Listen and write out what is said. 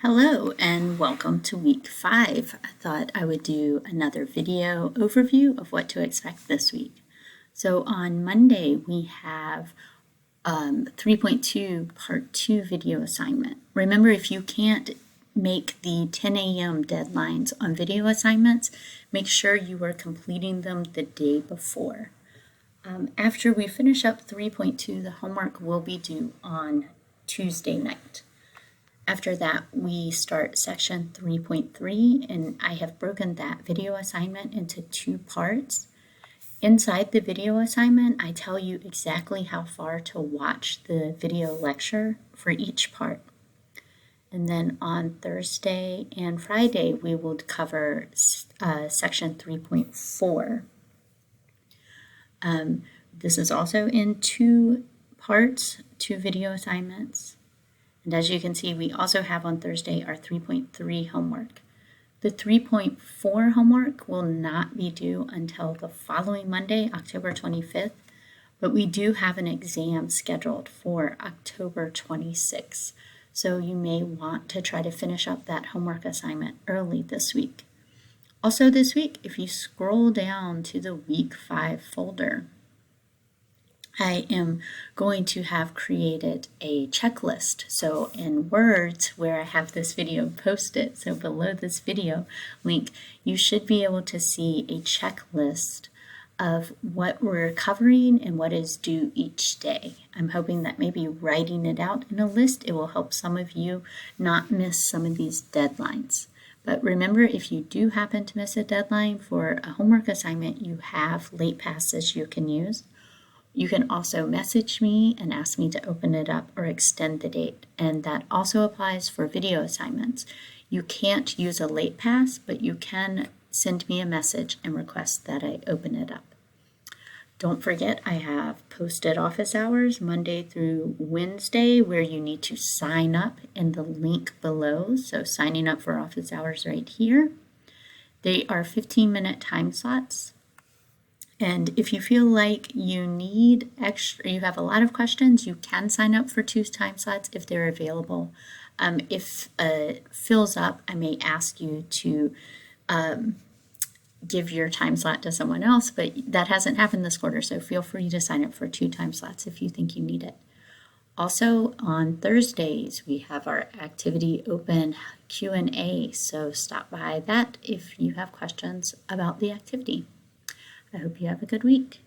Hello and welcome to week 5. I thought I would do another video overview of what to expect this week. So on Monday we have 3.2 part 2 video assignment. Remember, if you can't make the 10 a.m. deadlines on video assignments, make sure you are completing them the day before. After we finish up 3.2, the homework will be due on Tuesday night. After that, we start section 3.3, and I have broken that video assignment into 2 parts. Inside the video assignment, I tell you exactly how far to watch the video lecture for each part. And then on Thursday and Friday, we will cover section 3.4. This is also in 2 parts, 2 video assignments. And as you can see, we also have on Thursday our 3.3 homework. The 3.4 homework will not be due until the following Monday, October 25th, but we do have an exam scheduled for October 26th. So you may want to try to finish up that homework assignment early this week. Also this week, if you scroll down to the week 5 folder, I am going to have created a checklist. So in Words, where I have this video posted, so below this video link, you should be able to see a checklist of what we're covering and what is due each day. I'm hoping that maybe writing it out in a list, it will help some of you not miss some of these deadlines. But remember, if you do happen to miss a deadline for a homework assignment, you have late passes you can use. You can also message me and ask me to open it up or extend the date, and that also applies for video assignments. You can't use a late pass, but you can send me a message and request that I open it up. Don't forget, I have posted office hours Monday through Wednesday where you need to sign up in the link below. So signing up for office hours right here. They are 15-minute time slots. And if you feel like you need extra, you have a lot of questions, you can sign up for 2 time slots if they're available. If it fills up, I may ask you to give your time slot to someone else, but that hasn't happened this quarter, so feel free to sign up for 2 time slots if you think you need it. Also on Thursdays, we have our activity open Q&A, so stop by that if you have questions about the activity. I hope you have a good week.